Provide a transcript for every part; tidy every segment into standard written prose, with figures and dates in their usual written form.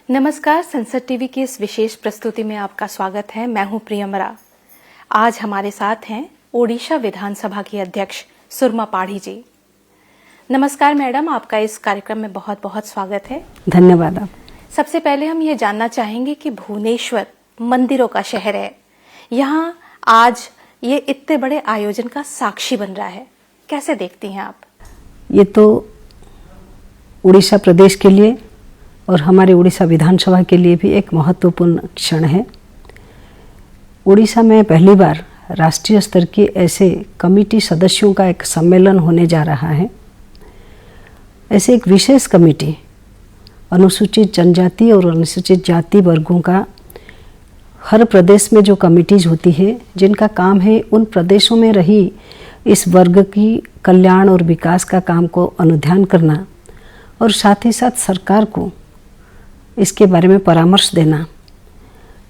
नमस्कार, संसद टीवी की इस विशेष प्रस्तुति में आपका स्वागत है। मैं हूं प्रियमरा। आज हमारे साथ हैं ओडिशा विधानसभा की अध्यक्ष सुरमा पाढ़ी जी। नमस्कार मैडम, आपका इस कार्यक्रम में बहुत बहुत स्वागत है। धन्यवाद। आप सबसे पहले हम ये जानना चाहेंगे कि भुवनेश्वर मंदिरों का शहर है, यहाँ आज ये इतने बड़े आयोजन का साक्षी बन रहा है, कैसे देखती हैं आप? ये तो उड़ीसा प्रदेश के लिए और हमारे उड़ीसा विधानसभा के लिए भी एक महत्वपूर्ण क्षण है। उड़ीसा में पहली बार राष्ट्रीय स्तर के ऐसे कमेटी सदस्यों का एक सम्मेलन होने जा रहा है। ऐसे एक विशेष कमेटी अनुसूचित जनजाति और अनुसूचित जाति वर्गों का हर प्रदेश में जो कमिटीज होती है, जिनका काम है उन प्रदेशों में रही इस वर्ग की कल्याण और विकास का काम को अनुध्यान करना और साथ ही साथ सरकार को इसके बारे में परामर्श देना।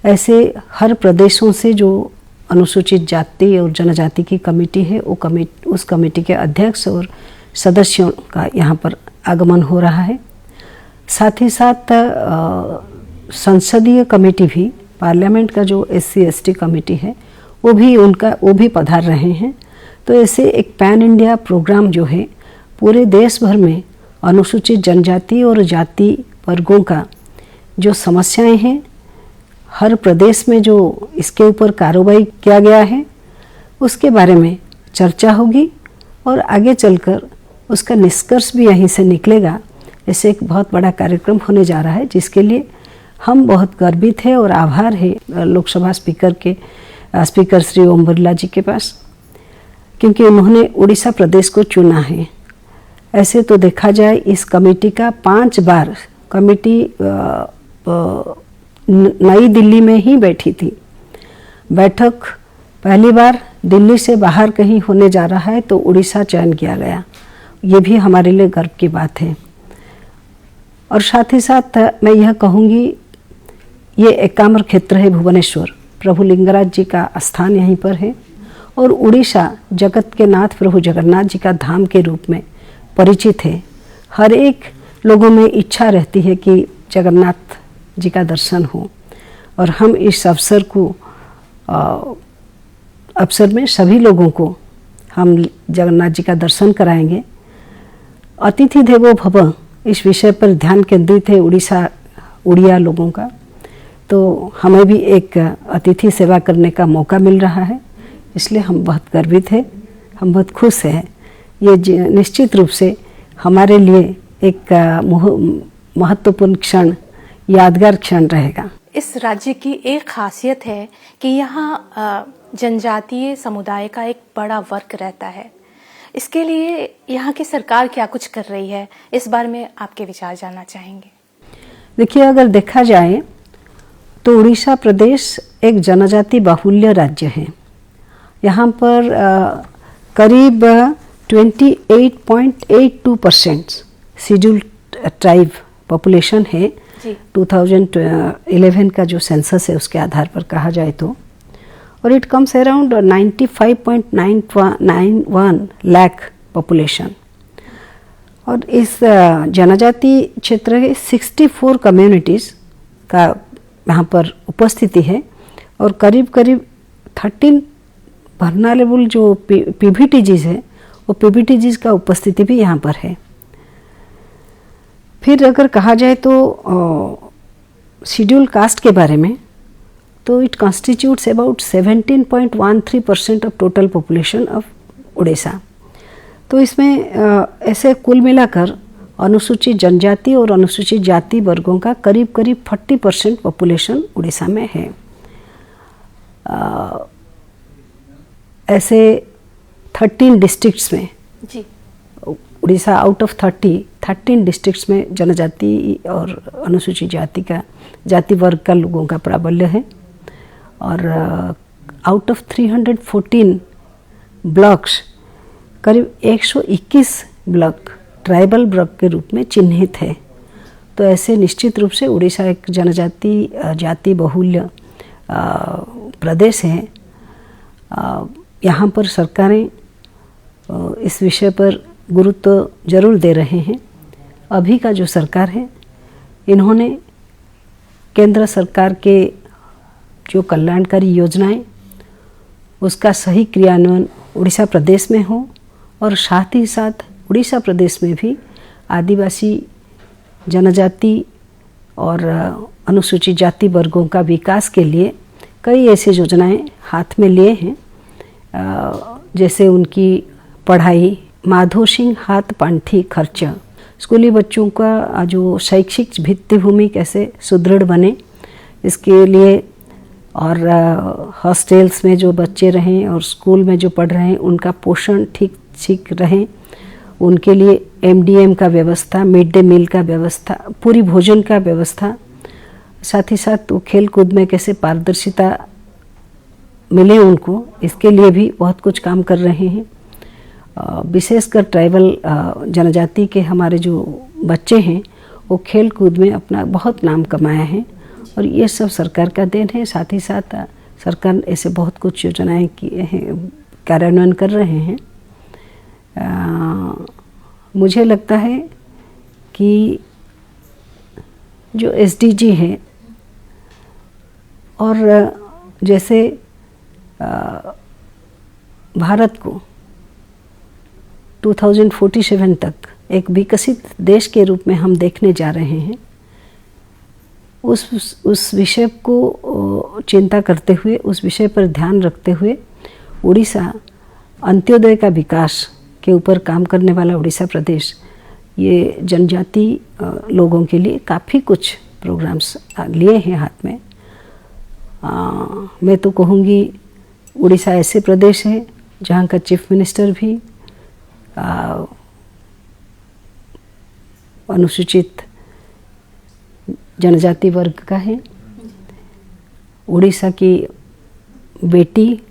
ऐसे हर प्रदेशों से जो अनुसूचित जाति और जनजाति की कमेटी है, उस कमेटी के अध्यक्ष और सदस्यों का यहाँ पर आगमन हो रहा है। साथ ही साथ संसदीय कमेटी भी, पार्लियामेंट का जो SC/ST कमेटी है वो भी पधार रहे हैं। तो ऐसे एक पैन इंडिया प्रोग्राम जो है पूरे देश भर में अनुसूचित जनजाति और जाति वर्गों का जो समस्याएं हैं, हर प्रदेश में जो इसके ऊपर कार्रवाई किया गया है उसके बारे में चर्चा होगी और आगे चलकर उसका निष्कर्ष भी यहीं से निकलेगा। ऐसे एक बहुत बड़ा कार्यक्रम होने जा रहा है, जिसके लिए हम बहुत गर्वित हैं और आभार है लोकसभा स्पीकर श्री ओम बिरला जी के पास, क्योंकि उन्होंने उड़ीसा प्रदेश को चुना है। ऐसे तो देखा जाए इस कमेटी का 5 बार कमेटी नई दिल्ली में ही बैठी थी। बैठक पहली बार दिल्ली से बाहर कहीं होने जा रहा है तो उड़ीसा चयन किया गया। ये भी हमारे लिए गर्व की बात है। और साथ ही साथ मैं यह कहूँगी, ये एकाम्र क्षेत्र है भुवनेश्वर, प्रभु लिंगराज जी का स्थान यहीं पर है और उड़ीसा जगत के नाथ प्रभु जगन्नाथ जी का धाम के रूप में परिचित है। हर एक लोगों में इच्छा रहती है कि जगन्नाथ जी का दर्शन हो और हम इस अवसर में सभी लोगों को हम जगन्नाथ जी का दर्शन कराएंगे। अतिथि देवो भव इस विषय पर ध्यान केंद्रित है उड़िया लोगों का, तो हमें भी एक अतिथि सेवा करने का मौका मिल रहा है, इसलिए हम बहुत गर्वित हैं, हम बहुत खुश हैं। ये निश्चित रूप से हमारे लिए एक महत्वपूर्ण क्षण, यादगार क्षण रहेगा। इस राज्य की एक खासियत है कि यहाँ जनजातीय समुदाय का एक बड़ा वर्ग रहता है। इसके लिए यहाँ की सरकार क्या कुछ कर रही है, इस बारे में आपके विचार जानना चाहेंगे। देखिए, अगर देखा जाए तो उड़ीसा प्रदेश एक जनजाति बाहुल्य राज्य है। यहाँ पर करीब 28.82% शेड्यूल्ड ट्राइब पॉपुलेशन है। 2011 का जो सेंसस है उसके आधार पर कहा जाए तो, और it comes around 95.91 lakh population. और इस जनजाति क्षेत्र के 64 कम्युनिटीज़ का यहाँ पर उपस्थिति है और करीब 13 वर्नारेबल जो PVTGs है वो PVTGs का उपस्थिति भी यहाँ पर है। फिर अगर कहा जाए तो शेड्यूल कास्ट के बारे में, तो it constitutes about 17.13% of total population of Orissa. तो इसमें ऐसे कुल मिलाकर अनुसूचित जनजाति और अनुसूचित जाति वर्गों का करीब 40% पॉपुलेशन उड़ीसा में है। ऐसे 13 डिस्ट्रिक्ट्स में जी, उड़ीसा आउट ऑफ 13 डिस्ट्रिक्ट्स में जनजाति और अनुसूचित जाति वर्ग का लोगों का प्राबल्य है। और आउट ऑफ 314 ब्लॉक्स करीब 121 ब्लॉक ट्राइबल ब्लॉक के रूप में चिन्हित है। तो ऐसे निश्चित रूप से उड़ीसा एक जाति बहुल्य प्रदेश है। यहाँ पर सरकारें इस विषय पर गुरुत्व जरूर दे रहे हैं। अभी का जो सरकार है, इन्होंने केंद्र सरकार के जो कल्याणकारी योजनाएं उसका सही क्रियान्वयन उड़ीसा प्रदेश में हो और साथ ही साथ उड़ीसा प्रदेश में भी आदिवासी जनजाति और अनुसूचित जाति वर्गों का विकास के लिए कई ऐसी योजनाएं हाथ में लिए हैं, जैसे उनकी पढ़ाई, माधो सिंह हाथ पांठी खर्च, स्कूली बच्चों का जो शैक्षिक भित्तिभूमि कैसे सुदृढ़ बने इसके लिए, और हॉस्टल्स में जो बच्चे रहें और स्कूल में जो पढ़ रहे हैं उनका पोषण ठीक रहे, उनके लिए MDM का व्यवस्था, मिड डे मील का व्यवस्था, पूरी भोजन का व्यवस्था, साथ ही साथ वो खेल कूद में कैसे पारदर्शिता मिले उनको, इसके लिए भी बहुत कुछ काम कर रहे हैं। विशेषकर ट्राइबल जनजाति के हमारे जो बच्चे हैं वो खेल कूद में अपना बहुत नाम कमाया है और ये सब सरकार का देन है। साथ ही साथ सरकार ऐसे बहुत कुछ योजनाएं किए हैं, कार्यान्वयन कर रहे हैं। मुझे लगता है कि जो SDG है और जैसे भारत को 2047 तक एक विकसित देश के रूप में हम देखने जा रहे हैं, उस विषय को चिंता करते हुए, उस विषय पर ध्यान रखते हुए उड़ीसा अंत्योदय का विकास के ऊपर काम करने वाला उड़ीसा प्रदेश ये जनजाति लोगों के लिए काफ़ी कुछ प्रोग्राम्स लिए हैं हाथ में। मैं तो कहूँगी उड़ीसा ऐसे प्रदेश है जहाँ का चीफ मिनिस्टर भी अनुसूचित जनजाति वर्ग का है। उड़ीसा की बेटी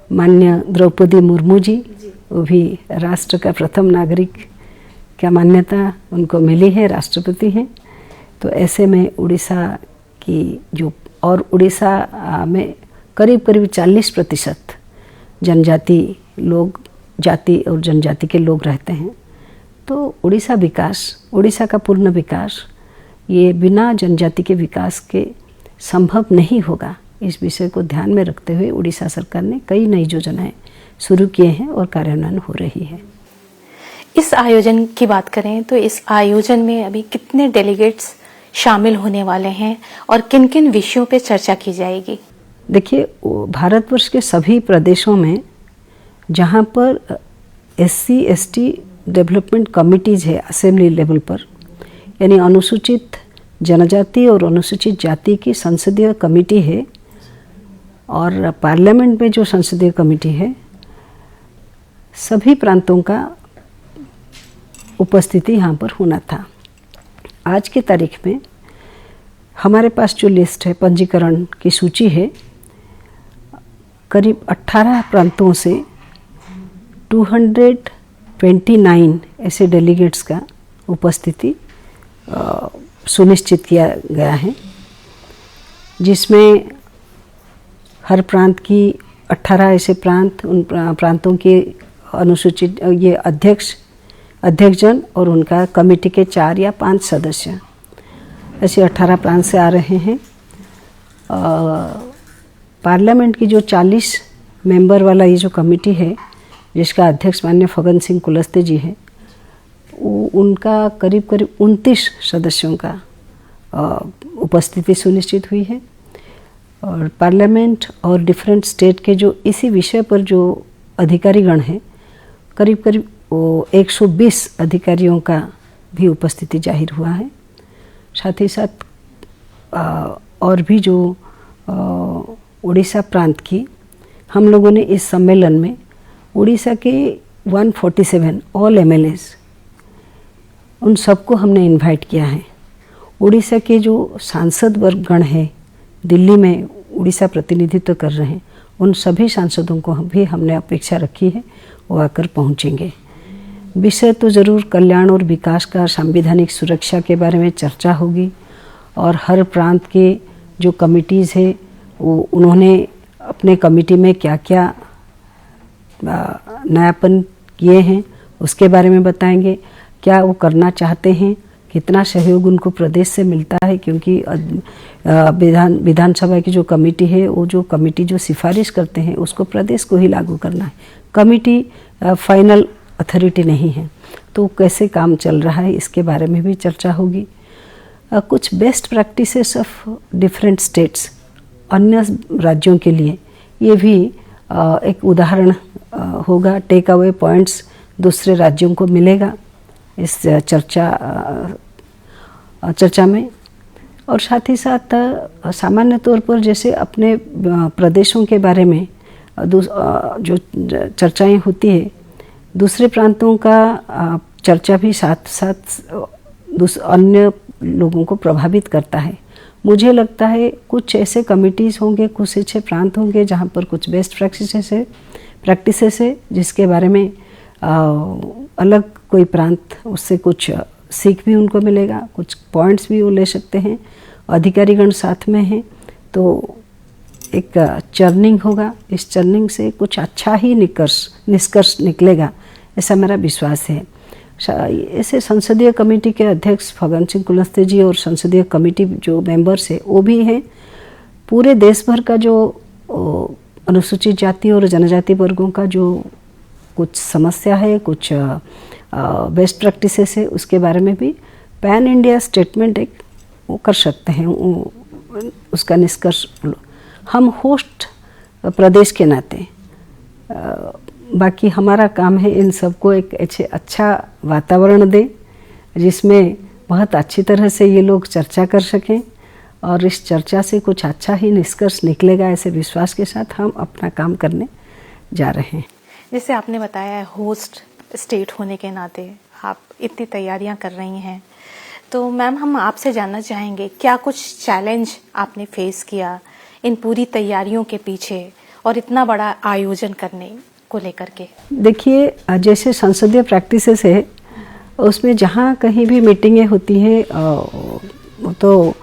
माननीय द्रौपदी मुर्मू जी, वो भी राष्ट्र का प्रथम नागरिक क्या मान्यता उनको मिली है, राष्ट्रपति हैं। तो ऐसे में उड़ीसा की जो, और उड़ीसा में करीब 40% जनजाति लोग, जाति और जनजाति के लोग रहते हैं। तो उड़ीसा विकास, उड़ीसा का पूर्ण विकास ये बिना जनजाति के विकास के संभव नहीं होगा। इस विषय को ध्यान में रखते हुए उड़ीसा सरकार ने कई नई योजनाएं शुरू किए हैं और कार्यान्वयन हो रही है। इस आयोजन की बात करें तो इस आयोजन में अभी कितने डेलीगेट्स शामिल होने वाले हैं और किन किन विषयों पे चर्चा की जाएगी? देखिए, भारतवर्ष के सभी प्रदेशों में जहाँ पर SC ST डेवलपमेंट कमिटीज़ है असेंबली लेवल पर, यानी अनुसूचित जनजाति और अनुसूचित जाति की संसदीय कमेटी है, और पार्लियामेंट में जो संसदीय कमेटी है, सभी प्रांतों का उपस्थिति यहाँ पर होना था। आज की तारीख में हमारे पास जो लिस्ट है, पंजीकरण की सूची है, करीब 18 प्रांतों से 229 ऐसे डेलीगेट्स का उपस्थिति सुनिश्चित किया गया है, जिसमें हर प्रांत की 18 ऐसे प्रांत, उन प्रांतों के अनुसूचित ये अध्यक्षजन और उनका कमेटी के 4 या 5 सदस्य, ऐसे 18 प्रांत से आ रहे हैं। पार्लियामेंट की जो 40 मेंबर वाला ये जो कमेटी है, जिसका अध्यक्ष माननीय फगन सिंह कुलस्ते जी है, उनका करीब 29 सदस्यों का उपस्थिति सुनिश्चित हुई है। और पार्लियामेंट और डिफरेंट स्टेट के जो इसी विषय पर जो अधिकारीगण हैं, करीब 120 अधिकारियों का भी उपस्थिति जाहिर हुआ है। साथ ही साथ और भी जो उड़ीसा प्रांत की, हम लोगों ने इस सम्मेलन में उड़ीसा के 147 ऑल MLAs, उन सबको हमने इनवाइट किया है। उड़ीसा के जो सांसद वर्गगण है, दिल्ली में उड़ीसा प्रतिनिधित्व कर रहे हैं, उन सभी सांसदों को भी हमने अपेक्षा रखी है वो आकर पहुंचेंगे। विषय तो ज़रूर कल्याण और विकास का, संवैधानिक सुरक्षा के बारे में चर्चा होगी, और हर प्रांत के जो कमिटीज़ है वो उन्होंने अपने कमेटी में क्या क्या नयापन किए हैं उसके बारे में बताएंगे, क्या वो करना चाहते हैं, कितना सहयोग उनको प्रदेश से मिलता है, क्योंकि विधानसभा की जो कमेटी है, वो जो कमेटी जो सिफारिश करते हैं उसको प्रदेश को ही लागू करना है। कमेटी फाइनल अथॉरिटी नहीं है। तो कैसे काम चल रहा है इसके बारे में भी चर्चा होगी। कुछ best practices of different states, अन्य राज्यों के लिए ये भी एक उदाहरण होगा। टेक अवे पॉइंट्स दूसरे राज्यों को मिलेगा इस चर्चा में। और साथ ही साथ सामान्य तौर पर जैसे अपने प्रदेशों के बारे में जो चर्चाएं होती है, दूसरे प्रांतों का चर्चा भी साथ साथ अन्य लोगों को प्रभावित करता है। मुझे लगता है कुछ ऐसे कमिटीज़ होंगे, कुछ ऐसे प्रांत होंगे जहाँ पर कुछ बेस्ट प्रैक्टिसेस है जिसके बारे में अलग कोई प्रांत उससे कुछ सीख भी उनको मिलेगा, कुछ पॉइंट्स भी वो ले सकते हैं। अधिकारीगण साथ में हैं तो एक चर्निंग होगा। इस चर्निंग से कुछ अच्छा ही निष्कर्ष निकलेगा, ऐसा मेरा विश्वास है। ऐसे संसदीय कमेटी के अध्यक्ष फग्गन सिंह कुलस्ते जी और संसदीय कमेटी जो मेंबर्स है वो भी हैं। पूरे देश भर का जो अनुसूचित जाति और जनजाति वर्गों का जो कुछ समस्या है, कुछ बेस्ट प्रैक्टिसेस है, उसके बारे में भी पैन इंडिया स्टेटमेंट एक वो कर सकते हैं। उसका निष्कर्ष हम होस्ट प्रदेश के नाते बाकी हमारा काम है इन सबको एक अच्छा वातावरण दे जिसमें बहुत अच्छी तरह से ये लोग चर्चा कर सकें और इस चर्चा से कुछ अच्छा ही निष्कर्ष निकलेगा, ऐसे विश्वास के साथ हम अपना काम करने जा रहे हैं। जैसे आपने बताया है होस्ट स्टेट होने के नाते आप इतनी तैयारियां कर रही हैं, तो मैम हम आपसे जानना चाहेंगे क्या कुछ चैलेंज आपने फेस किया इन पूरी तैयारियों के पीछे और इतना बड़ा आयोजन करने को लेकर के? देखिए, जैसे संसदीय प्रैक्टिसेस है उसमें जहाँ कहीं भी मीटिंगें होती हैं तो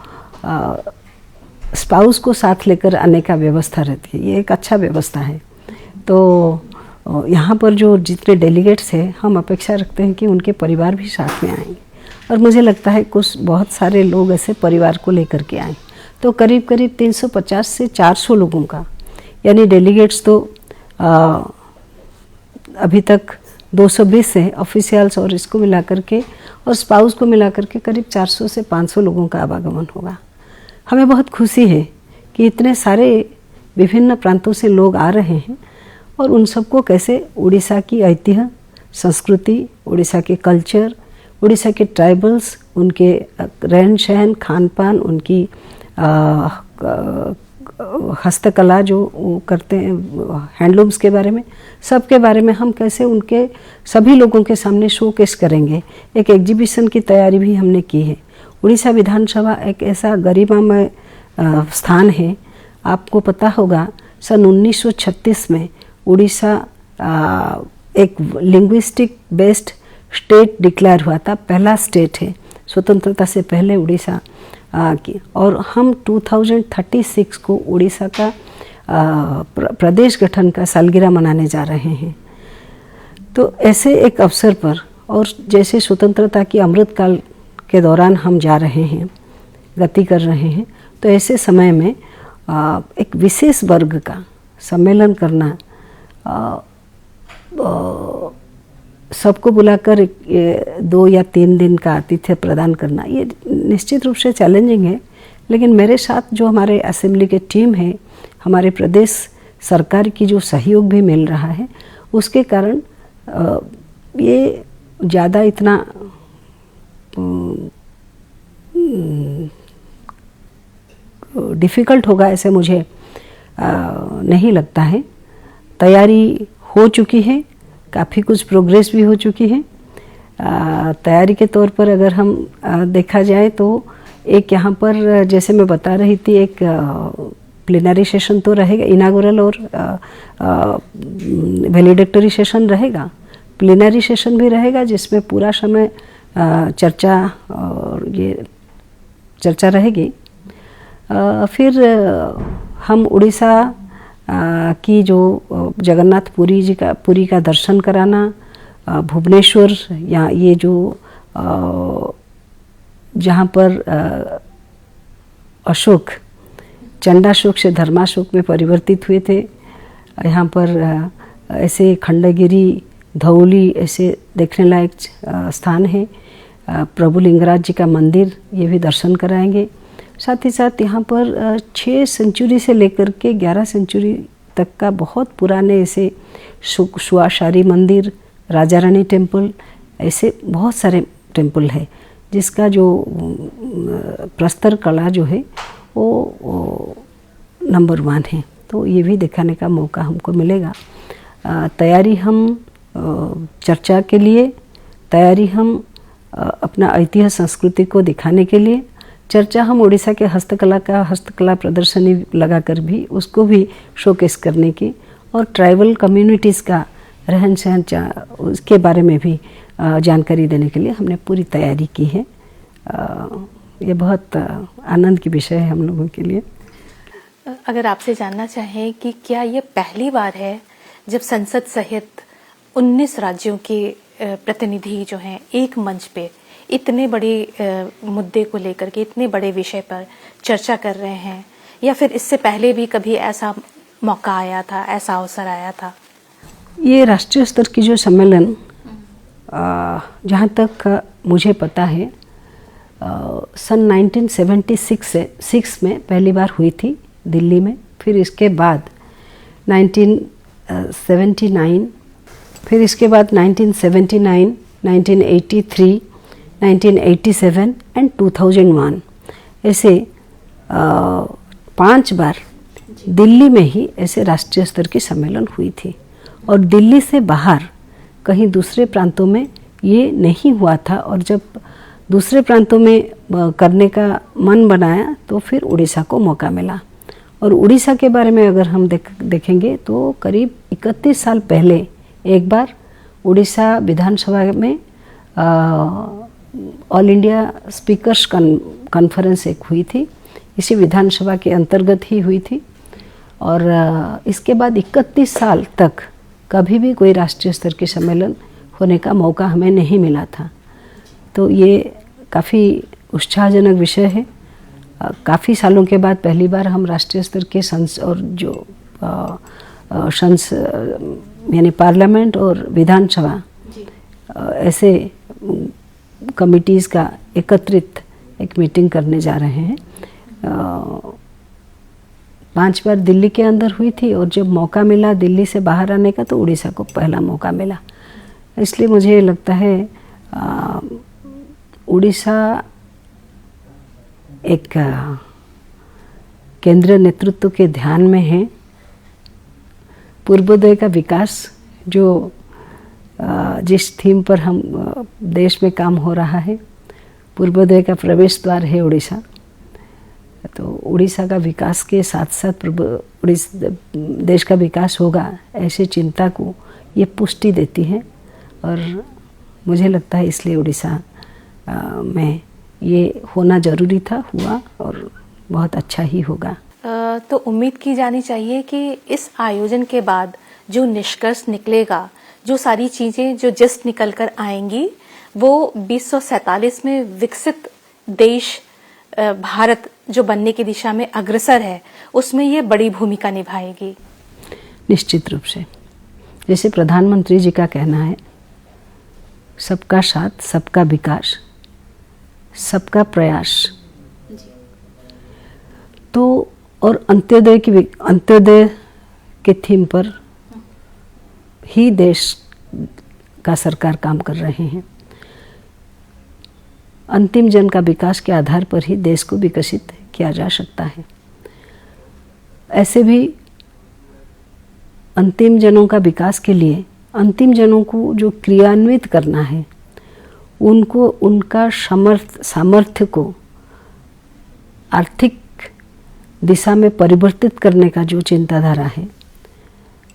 स्पाउस को साथ लेकर आने का व्यवस्था रहती है। ये एक अच्छा व्यवस्था है। तो यहाँ पर जो जितने डेलीगेट्स हैं हम अपेक्षा रखते हैं कि उनके परिवार भी साथ में आएंगे और मुझे लगता है कुछ बहुत सारे लोग ऐसे परिवार को लेकर के आए। तो करीब करीब 350 से 400 लोगों का, यानी डेलीगेट्स तो अभी तक 220 है ऑफिशियल्स और इसको मिलाकर के और स्पाउस को मिलाकर के करीब 400 से 500 लोगों का आवागमन होगा। हमें बहुत खुशी है कि इतने सारे विभिन्न प्रांतों से लोग आ रहे हैं और उन सबको कैसे उड़ीसा की ऐतिह्य, संस्कृति, उड़ीसा के कल्चर, उड़ीसा के ट्राइबल्स, उनके रहन सहन, खान पान, उनकी हस्तकला जो वो करते हैं, हैंडलूम्स के बारे में, सब के बारे में हम कैसे उनके सभी लोगों के सामने शोकेस करेंगे। एक एग्जीबिशन की तैयारी भी हमने की है। उड़ीसा विधानसभा एक ऐसा गरिमामय स्थान है। आपको पता होगा सन 1936 में उड़ीसा एक लिंग्विस्टिक बेस्ड स्टेट डिक्लेयर हुआ था, पहला स्टेट है स्वतंत्रता से पहले उड़ीसा की। और हम 2036 को उड़ीसा का प्रदेश गठन का सालगिरह मनाने जा रहे हैं। तो ऐसे एक अवसर पर और जैसे स्वतंत्रता की अमृतकाल के दौरान हम जा रहे हैं, गति कर रहे हैं, तो ऐसे समय में एक विशेष वर्ग का सम्मेलन करना, सबको बुलाकर 2 या 3 दिन का आतिथ्य प्रदान करना, ये निश्चित रूप से चैलेंजिंग है। लेकिन मेरे साथ जो हमारे असेंबली के टीम है, हमारे प्रदेश सरकार की जो सहयोग भी मिल रहा है, उसके कारण ये ज़्यादा इतना डिफ़िकल्ट होगा ऐसे मुझे नहीं लगता है। तैयारी हो चुकी है, काफ़ी कुछ प्रोग्रेस भी हो चुकी है। तैयारी के तौर पर अगर हम देखा जाए तो एक यहाँ पर जैसे मैं बता रही थी, एक प्लेनरी सेशन तो रहेगा, इनागुरल और वैलिडेटरी सेशन रहेगा, प्लेनरी सेशन भी रहेगा जिसमें पूरा समय चर्चा और ये चर्चा रहेगी। फिर हम उड़ीसा की जो जगन्नाथ पुरी का दर्शन कराना, भुवनेश्वर या ये जो जहाँ पर अशोक चंडाशोक से धर्माशोक में परिवर्तित हुए थे। यहाँ पर ऐसे खंडगिरी, धौली ऐसे देखने लायक स्थान है। प्रभु लिंगराज जी का मंदिर, ये भी दर्शन कराएंगे। साथ ही साथ यहाँ पर 6 सेंचुरी से लेकर के 11 सेंचुरी तक का बहुत पुराने ऐसे सुआशारी मंदिर, राजा रानी टेम्पल, ऐसे बहुत सारे टेम्पल है जिसका जो प्रस्तर कला जो है वो नंबर 1 है। तो ये भी दिखाने का मौका हमको मिलेगा। तैयारी हम चर्चा के लिए, तैयारी हम अपना ऐतिह्य संस्कृति को दिखाने के लिए, चर्चा हम उड़ीसा के हस्तकला प्रदर्शनी लगाकर भी उसको भी शोकेस करने की, और ट्राइबल कम्युनिटीज़ का रहन सहन उसके बारे में भी जानकारी देने के लिए हमने पूरी तैयारी की है। ये बहुत आनंद की विषय है हम लोगों के लिए। अगर आपसे जानना चाहें कि क्या ये पहली बार है जब संसद सहित 19 राज्यों के प्रतिनिधि जो हैं एक मंच पे इतने बड़े मुद्दे को लेकर के, इतने बड़े विषय पर चर्चा कर रहे हैं, या फिर इससे पहले भी कभी ऐसा मौका आया था, ऐसा अवसर आया था? ये राष्ट्रीय स्तर की जो सम्मेलन जहाँ तक मुझे पता है सन 1976 में पहली बार हुई थी दिल्ली में। फिर इसके बाद 1979, फिर इसके बाद 1979, 1983, 1987 एंड 2001 ऐसे 5 बार दिल्ली में ही ऐसे राष्ट्रीय स्तर की सम्मेलन हुई थी। और दिल्ली से बाहर कहीं दूसरे प्रांतों में ये नहीं हुआ था। और जब दूसरे प्रांतों में करने का मन बनाया तो फिर उड़ीसा को मौका मिला। और उड़ीसा के बारे में अगर हम देखेंगे तो करीब 31 साल पहले एक बार उड़ीसा विधानसभा में ऑल इंडिया स्पीकर्स कॉन्फ्रेंस एक हुई थी। इसी विधानसभा के अंतर्गत ही हुई थी। और इसके बाद 31 साल तक कभी भी कोई राष्ट्रीय स्तर के सम्मेलन होने का मौका हमें नहीं मिला था। तो ये काफ़ी उत्साहजनक विषय है। काफ़ी सालों के बाद पहली बार हम राष्ट्रीय स्तर के और जो यानी पार्लियामेंट और विधानसभा ऐसे कमिटीज़ का एकत्रित एक मीटिंग करने जा रहे हैं। 5 बार दिल्ली के अंदर हुई थी, और जब मौका मिला दिल्ली से बाहर आने का तो उड़ीसा को पहला मौका मिला। इसलिए मुझे लगता है उड़ीसा एक केंद्रीय नेतृत्व के ध्यान में है। पूर्वोदय का विकास जो जिस थीम पर हम देश में काम हो रहा है, पूर्वोदय का प्रवेश द्वार है उड़ीसा। तो उड़ीसा का विकास के साथ साथ देश का विकास होगा, ऐसी चिंता को ये पुष्टि देती है। और मुझे लगता है इसलिए उड़ीसा में ये होना जरूरी था, हुआ और बहुत अच्छा ही होगा। तो उम्मीद की जानी चाहिए कि इस आयोजन के बाद जो निष्कर्ष निकलेगा, जो सारी चीजें जो जस्ट निकल कर आएंगी, वो 2047 में विकसित देश भारत जो बनने की दिशा में अग्रसर है, उसमें ये बड़ी भूमिका निभाएगी। निश्चित रूप से, जैसे प्रधानमंत्री जी का कहना है, सबका साथ, सबका विकास, सबका प्रयास। तो और अंत्योदय के थीम पर ही देश का सरकार काम कर रहे हैं। अंतिम जन का विकास के आधार पर ही देश को विकसित किया जा सकता है। ऐसे भी अंतिम जनों का विकास के लिए अंतिम जनों को जो क्रियान्वित करना है, उनको उनका सामर्थ्य को आर्थिक दिशा में परिवर्तित करने का जो चिंताधारा है,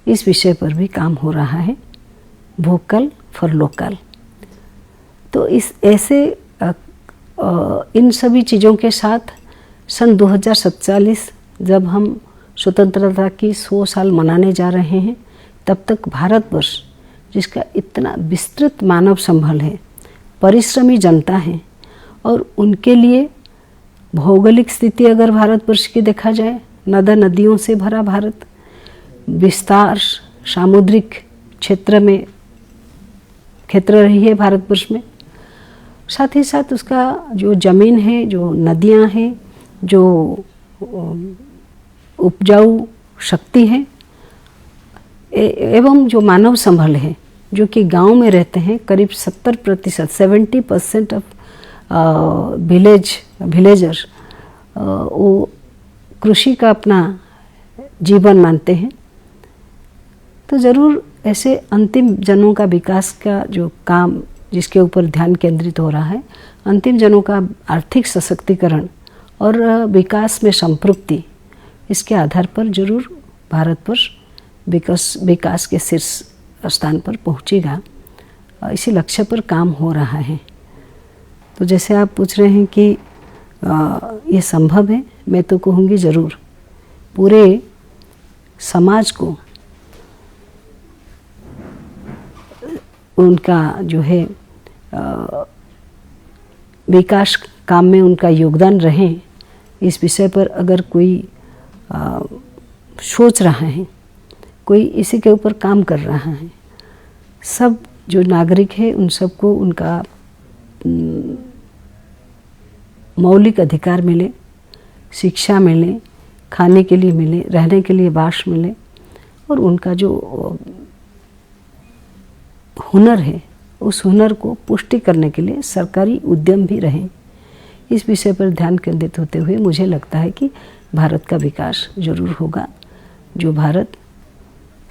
इस विषय पर भी काम हो रहा है, वोकल फॉर लोकल। तो इस ऐसे इन सभी चीज़ों के साथ सन 2047 जब हम स्वतंत्रता की 100 साल मनाने जा रहे हैं, तब तक भारतवर्ष जिसका इतना विस्तृत मानव संबल है, परिश्रमी जनता है, और उनके लिए भौगोलिक स्थिति अगर भारतवर्ष की देखा जाए, नदा नदियों से भरा भारत, विस्तार सामुद्रिक क्षेत्र रही है भारतवर्ष में। साथ ही साथ उसका जो जमीन है, जो नदियां हैं, जो उपजाऊ शक्ति है, एवं जो मानव संबल है, जो कि गांव में रहते हैं, करीब 70% 70% ऑफ विलेजर वो कृषि का अपना जीवन मानते हैं। तो ज़रूर ऐसे अंतिम जनों का विकास का जो काम जिसके ऊपर ध्यान केंद्रित हो रहा है, अंतिम जनों का आर्थिक सशक्तिकरण और विकास में संपृक्ति, इसके आधार पर जरूर भारतवर्ष विकास के शीर्ष स्थान पर पहुंचेगा। इसी लक्ष्य पर काम हो रहा है। तो जैसे आप पूछ रहे हैं कि ये संभव है, मैं तो कहूँगी ज़रूर। पूरे समाज को उनका जो है विकास काम में उनका योगदान रहे, इस विषय पर अगर कोई सोच रहा है, कोई इसी के ऊपर काम कर रहा है, सब जो नागरिक है उन सबको उनका मौलिक अधिकार मिले, शिक्षा मिले, खाने के लिए मिले, रहने के लिए बास मिले, और उनका जो हुनर है उस हुनर को पुष्टि करने के लिए सरकारी उद्यम भी रहे। इस विषय पर ध्यान केंद्रित होते हुए मुझे लगता है कि भारत का विकास जरूर होगा। जो भारत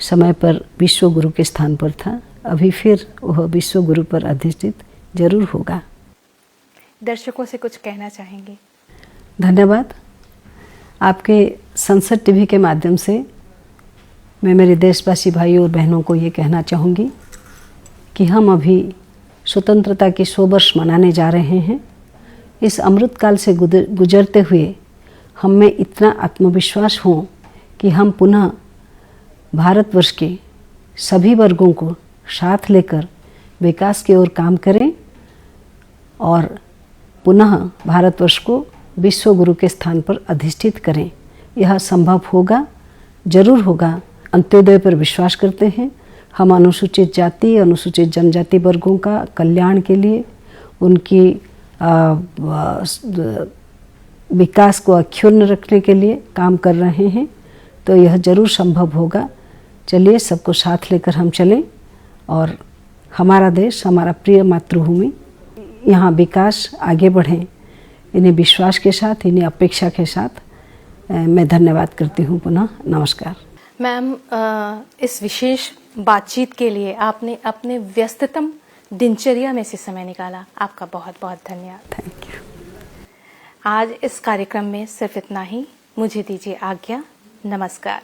समय पर विश्व गुरु के स्थान पर था, अभी फिर वह विश्व गुरु पर अधिष्ठित जरूर होगा। दर्शकों से कुछ कहना चाहेंगे? धन्यवाद। आपके संसद टीवी के माध्यम से मैं मेरे देशवासी भाइयों और बहनों को ये कहना चाहूँगी कि हम अभी स्वतंत्रता के 100 वर्ष मनाने जा रहे हैं। इस अमृतकाल से गुजरते हुए हम में इतना आत्मविश्वास हो कि हम पुनः भारतवर्ष के सभी वर्गों को साथ लेकर विकास की ओर काम करें और पुनः भारतवर्ष को विश्व गुरु के स्थान पर अधिष्ठित करें। यह संभव होगा, जरूर होगा। अंत्योदय पर विश्वास करते हैं। हम अनुसूचित जाति, अनुसूचित जनजाति वर्गों का कल्याण के लिए, उनकी विकास को अक्षुण्ण रखने के लिए काम कर रहे हैं। तो यह जरूर संभव होगा। चलिए सबको साथ लेकर हम चलें और हमारा देश, हमारा प्रिय मातृभूमि, यहाँ विकास आगे बढ़े। इन्हें विश्वास के साथ, इन्हें अपेक्षा के साथ मैं धन्यवाद करती हूँ। पुनः नमस्कार। मैम, इस विशेष बातचीत के लिए आपने अपने व्यस्ततम दिनचर्या में से समय निकाला, आपका बहुत बहुत धन्यवाद। Thank you. आज इस कार्यक्रम में सिर्फ इतना ही। मुझे दीजिए आज्ञा। नमस्कार।